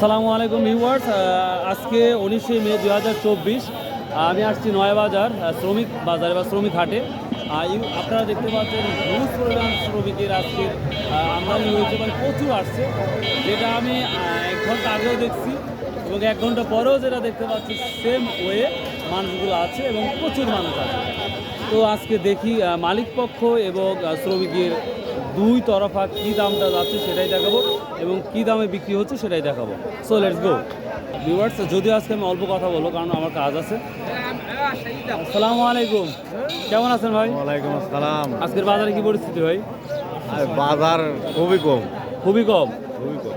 আসসালামু আলাইকুম ভিউয়ার্স, আজকে 19শে মে 2024 আমি আসছি নয়াবাজার শ্রমিক বাজারে বা শ্রমিক হাটে। আপনারা দেখতে পাচ্ছেন হিউজ পরিমাণ শ্রমিকের আজকে আমদানি হয়েছে, মানে প্রচুর আসছে, যেটা আমি 1 ঘন্টা আগেও দেখছি এবং 1 ঘন্টা পরেও যেটা দেখতে পাচ্ছি সেম ওয়ে মানুষগুলো আছে এবং প্রচুর মানুষ আছে। তো আজকে দেখি মালিক পক্ষ এবং শ্রমিকের দুই তরফা কী দামটা যাচ্ছে সেটাই দেখাবো এবং কী দামে বিক্রি হচ্ছে সেটাই দেখাবো। So let's go viewers. যদিও আজকে আমি অল্প কথা বলবো কারণ আমার কাজ আছে। আসসালামু আলাইকুম, কেমন আছেন ভাই? ওয়ালাইকুম আসসালাম। আজকের বাজারে কি পরিস্থিতি ভাই? বাজার খুবই কম, খুবই কম। খুবই কম।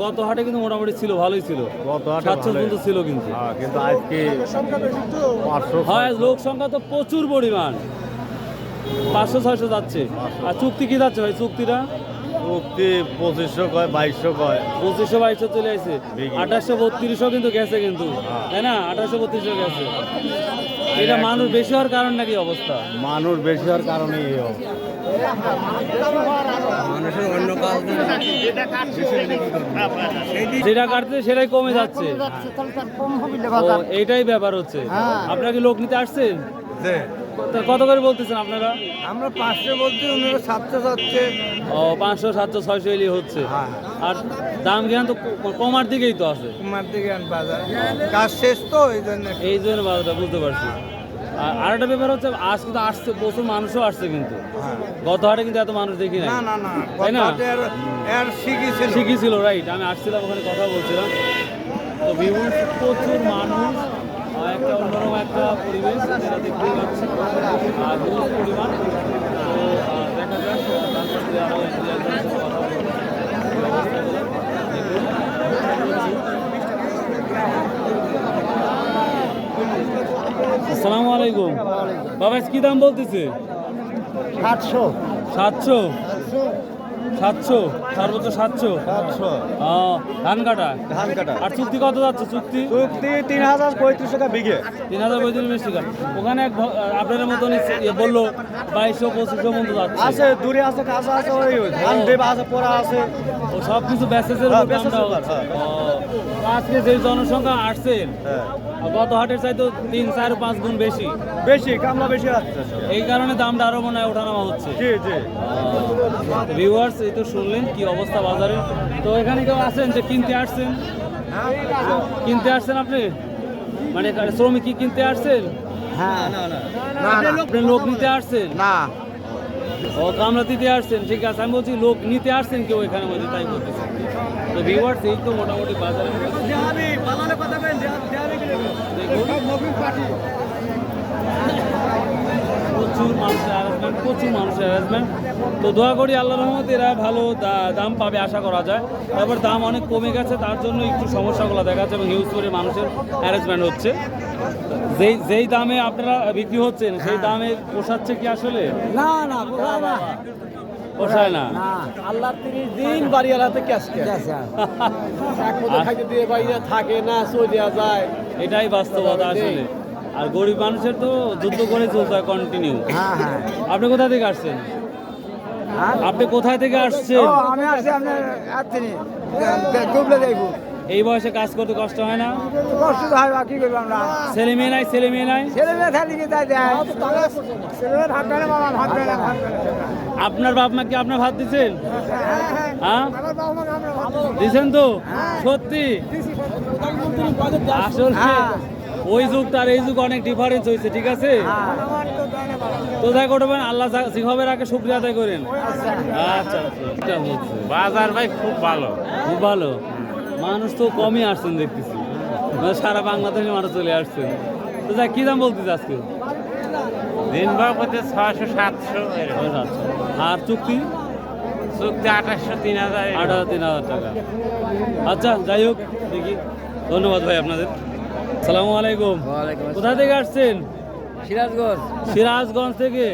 গত হাটে কিন্তু মোটামুটি ছিল, ভালোই ছিল, গত হাটে 700 ভালোই। পর্যন্ত ছিল কিন্তু। কিন্তু আজকে 500 হয় লোক সংখ্যা তো প্রচুর পরিমাণ, 500-600 যাচ্ছে। আর চুক্তি কি যাচ্ছে ভাই? চুক্তিটা চুক্তি 2500 কয়, 2200 কয়। 2500-2200 চলে আসছে, দেখি। 2832 কিন্তু গেছে কিন্তু, তাই না? 2832 গেছে। এটা মানুষ বেশি হওয়ার কারণ নাকি অবস্থা? মানুষ বেশি হওয়ার কারণে এই অবস্থা। মানুষের অন্য কাজ যেটা কাটছে সেটাই কমে যাচ্ছে। ও, এইটাই ব্যাপার হচ্ছে। আপনারা কি লোক নিতে আসছেন? তা কত করে বলতেছেন আপনারা? আমরা 500 বলছি, ওনারা 700 যাচ্ছে। ও, 500, 700, 600 এলি হচ্ছে। আর দাম জ্ঞান তো কমার দিকেই তো আছে। কুমার দিকে বাজার কাজ শেষ তো এই জন্য বাজারটা বুঝতে পারছি। আর একটা ব্যাপার হচ্ছে আজ কিন্তু আসছে, প্রচুর মানুষও আসছে কিন্তু। গত হাটে কিন্তু এত মানুষ দেখি নাই, তাই না? ঠিকই ছিল, রাইট। আমি আসছিলাম, ওখানে কথা বলছিলাম। তো ভিউয়ার্স, প্রচুর মানুষ, একটা অন্যরকম একটা পরিবেশ যেটা দেখতেই পাচ্ছি, আর হিউজ পরিমাণ। তো দেখা যাক তারপরে আরও একজনের সাথে কথা বলবো। এই অবস্থাগুলো দেখুন। আসসালামু আলাইকুম বাবা, কি দাম বলতেছে? 700 700, 700, সর্বোচ্চ 700। ধান কাটা। আর চুক্তি কত যাচ্ছে? চুক্তি 3035 টাকা বিঘে। 3035 টাকা। ওখানে আপনাদের মতন বললো 2200-2500 মতো যাচ্ছে। আছে দূরে আছে, কাছে আছে, ওই ধান দেব আছে, পোড়া আছে, ও সব কিছু ব্যাসেসের হ্যাঁ, দামটা ব্যাসেসের হচ্ছে। হ্যাঁ। আজকে যে জনসংখ্যা আসছেন গত হাটের চাইতে 3-4-5 গুণ বেশি, বেশি কামলা বেশি আছে। এই কারণে দামটা আরো মনে হয় ওঠানামা হচ্ছে। জি জি। ভিউয়ার্স, এই তো শুনলেন কি অবস্থা বাজারে। তো এখানে কেউ আছেন যে কিনতে আসছেন? কিনতে আসছেন আপনি? মানে শ্রমিক কি কিনতে আসছেন? হ্যাঁ না আপনি লোক নিতে আসছেন? না, ও, কামলা দিতে আসছেন, ঠিক আছে। আমি বলছি লোক নিতে আসছেন কেউ এখানে মধ্যে, তাই বলতেছি। তো ভিউয়ার্স, এই তো মোটামুটি বাজারে প্রচুর মানুষের অ্যারেঞ্জমেন্ট, প্রচুর মানুষের অ্যারেঞ্জমেন্ট। তো দোয়া করি আল্লাহর রহমতে এরা ভালো দাম পাবে, আশা করা যায়। তারপর দাম অনেক কমে গেছে, তার জন্য একটু সমস্যাগুলো দেখা যাচ্ছে এবং হিউজ করে মানুষের অ্যারেঞ্জমেন্ট হচ্ছে। যেই দামে আপনারা বিক্রি হচ্ছেন সেই দামে পোষাচ্ছে কি আসলে? না না পোষায় না। আল্লাহ 30 দিন বাড়ি আলাতে ক্যাশ খাইতে দিয়ে বাইরে থাকে না, চলে দেওয়া যায়। এটাই বাস্তবতা আসলে। আর গরিব মানুষের তো যুদ্ধ করে চলতে হয় কন্টিনিউ। আপনি কোথা থেকে আসছেন? আপনি কোথায় থেকে আসছেন? আমি আসছি আপনার দুবলে যাইব। এই বয়সে কাজ করতে কষ্ট হয় না? কষ্ট তো হয়, কি করবো আমরা? ছেলে মেয়ে নাই? ছেলে মেয়ে নাই? ছেলে মেয়ে থাকি তাই দেয়। আপনার বাপ মা কি আপনার ভাত দিচ্ছেন? হ্যাঁ, দিচ্ছেন তো? সত্যি? আসলে ওই যুগটা আর এই যুগ অনেক ডিফারেন্স হয়েছে, ঠিক আছে? তো যাই করবেন, আল্লাহ যেভাবে রাখে শুকরিয়া আদায় করেন। আচ্ছা, বাজার ভাই খুব ভালো, খুব ভালো। মানুষ তো কমই আসছেন দেখতেছি, মানে সারা বাংলাদেশের মানুষ চলে আসছেন। তো যাই, কি দাম বলতেছে আজকে? দিন ভাগ হচ্ছে 600-700। আর চুক্তি? চুক্তি 2800-3000। 3000 টাকা। আচ্ছা, যাই হোক, দেখি। ধন্যবাদ ভাই আপনাদের। আসসালামু আলাইকুম। কোথা থেকে আসছেন? সিরাজগঞ্জ। সিরাজগঞ্জ থেকে?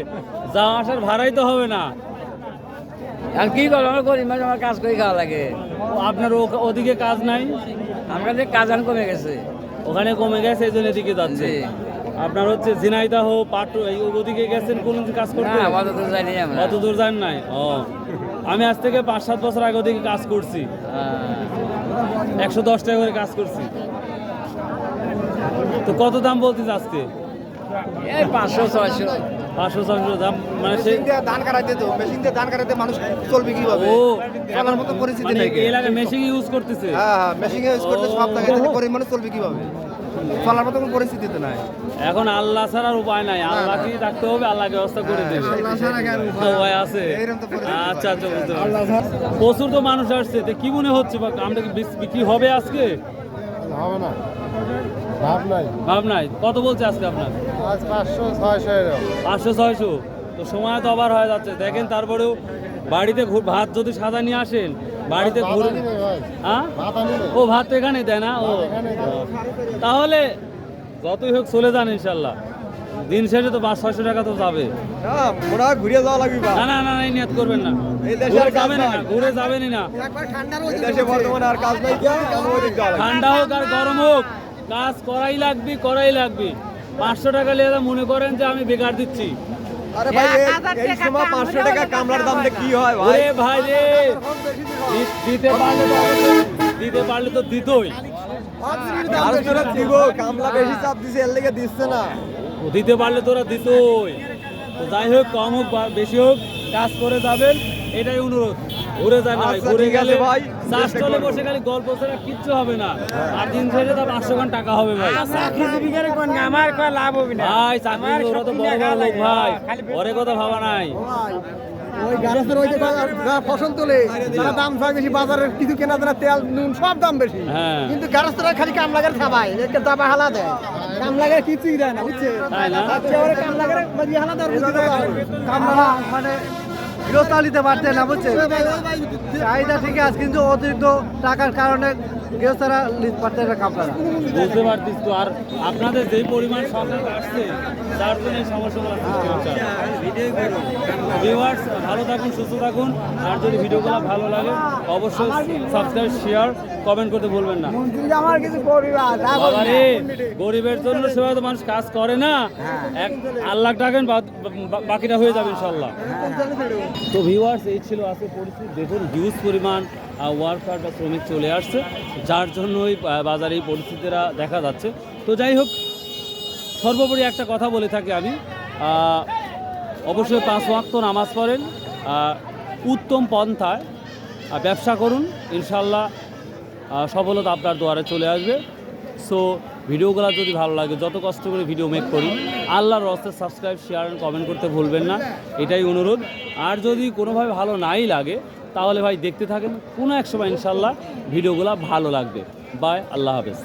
যাওয়া আসার ভাড়াই তো হবে না। আর কি করবো, আমরা গরিব মানুষ, আমার কাজ করে খাওয়া লাগে। আপনার ওদিকে কাজ নাই? আমরা যে কাজ কমে গেছে, ওখানে কমে গেছে, এই জন্য এদিকে যাচ্ছে। আপনার হচ্ছে ঝিনাইদহ, পাটু, এই ওদিকে গেছেন কোন কাজ করতে? অত দূর যান নাই? ও, আমি আজ থেকে 5-7 বছর আগে ওদিকে কাজ করছি। 110 টাকা করে কাজ করছি। তো কত দাম বলতিস আজকে? এই 500-600। 500-600 দাম, মানে সে ধান কাটাইতে তো মেশিন দিয়ে ধান কাটাইতে মানুষ চলবে কিভাবে? ও চলার মতো পরিস্থিতি মানে নেই। এই এলাকায় মেশিন ইউজ করতেছে। হ্যাঁ মেশিন ইউজ করতে সব জায়গায় গরিব মানুষ চলবে কিভাবে? চলার মতো কোনো পরিস্থিতি তো নাই। এখন আল্লাহ ছাড়া আর উপায় নাই, আল্লাহকে ডাকতে হবে, আল্লাহ ব্যবস্থা করে দেবে। তো উপায় আছে। এইরকম তো পরিস্থিতি। আচ্ছা আচ্ছা, বুঝতে পারছি। প্রচুর তো মানুষ আসছে, তো কি মনে হচ্ছে বা আমরা কি বিক্রি হবে আজকে? হবে না, ভাব নাই। ভাব নাই। কত বলছে আজকে আপনার? আজ 500-600 এরকম। 500-600। তো সময় তো আবার হয়ে যাচ্ছে, দেখেন। তারপরেও বাড়িতে ভাত যদি সাদা নিয়ে আসেন, বাড়িতে ঘুরে, ভাত আনি নাই ভাই, হ্যাঁ ভাত আনি নাই। ও ভাত তো এখানে দেয় না ও। এখানে দেয়। তাহলে যতই হোক চলে যান ইনশাল্লাহ। দিন শেষে তো 500-600 টাকা তো যাবে। হ্যাঁ মনে হয় ঘুরে যাওয়া লাগবে বা না না না, এই নিয়ত করবেন না, এই দেশে ঘুরে আর কাজ যাবেনই নাই। না, ঘুরে যাবেনই না। এই দেশে বর্তমানে আর কাজ নাই কি ওদিক যাওয়া লাগবে। ঠান্ডা হোক আর গরম হোক, কাজ করাই লাগবে, করাই লাগবে। 500 টাকা নিয়ে মনে করেন যে আমি বেকার দিচ্ছি। আরে ভাই এই সময় 500 টাকা কামলার দাম দিয়ে কি হয় ভাই? ওরে ভাই রে, দিতে পারলে তো দিতে পারলে তো দিতই, আর তোরা দিব কামলা বেশি চাপ দিছে এর লেগে দিচ্ছে না। দিতে পারলে তোরা দিতই। তো যাই হোক, কম হোক বা বেশি হোক, কাজ করে যাবেন, এটাই অনুরোধ। ঘুরে যায় না ভাই, আচ্ছা, ঘুরে ঠিক গেলে আছে ভাই, চাষ চেষ্টা চলে করবো। বসে খালি গল্প ছাড়া কিচ্ছু হবে না। আর দিন শেষে তার 500 খান টাকা হবে ভাই। আমার কয় লাভ হবে না। ভাই চাকরি, ওরা তো বড় বড় লোক ভাই, ওরে কথা ভাবা নাই। ওই গাড়ির ওই যে যারা ফসল তোলে তারা দাম চায় বেশি, বাজারের কিছু কেনা যারা তেল নুন সব দাম বেশি, হ্যাঁ। কিন্তু গাড়িরা খালি কামলাগের খাবায়, একটা দাবা হালা দেয়, কামলাগের কিছুই দেয় না, বুঝছে? তাই না? আচ্ছা ওরে কামলাগের মানে হালা দেওয়ার বুদ্ধি দেওয়া হবে। কামলা মানে গৃহস্থালিতে পারছে না, বুঝছে? চাহিদা ঠিক আছে, কিন্তু অতিরিক্ত টাকার কারণে গৃহস্থরা পারছে না কামলারা। বুঝতে পারতিস তো। আর আপনাদের যেই পরিমাণ সরকার আসছে, যার জন্য এই সমস্যাগুলো সৃষ্টি হচ্ছে। ভিউয়ার্স, ভালো থাকুন, সুস্থ থাকুন। আর যদি ভিডিওগুলো ভালো লাগে অবশ্যই সাবস্ক্রাইব, শেয়ার, কমেন্ট করতে ভুলবেন না। আমার কিছু পরিবার বাবারে, গরিবের জন্য সেভাবে তো মানুষ কাজ করে না। এক আল্লাহ টাকেন, বাকিটা হয়ে যাবে ইনশাল্লাহ। তো ভিউয়ার্স, এই ছিল আজকে পরিস্থিতি। দেখুন, হিউজ পরিমাণ ওয়ার্কার বা শ্রমিক চলে আসছে, যার জন্যই বাজারে এই পরিস্থিতিটা দেখা যাচ্ছে। তো যাই হোক, সর্বোপরি একটা কথা বলে থাকি আমি, অবশ্যই 5 ওয়াক্ত নামাজ পড়েন, উত্তম পন্থায় ব্যবসা করুন, ইনশাল্লাহ সফলতা আপনার দুয়ারে চলে আসবে। সো ভিডিওগুলো যদি ভালো লাগে, যত কষ্ট করে ভিডিও মেক করি, আল্লাহর রাস্তায় সাবস্ক্রাইব, শেয়ার আর কমেন্ট করতে ভুলবেন না, এটাই অনুরোধ। আর যদি কোনোভাবে ভালো নাই লাগে, তাহলে ভাই দেখতে থাকেন, কোনো এক সময় ইনশাল্লাহ ভিডিওগুলো ভালো লাগবে। বাই, আল্লাহ হাফেজ।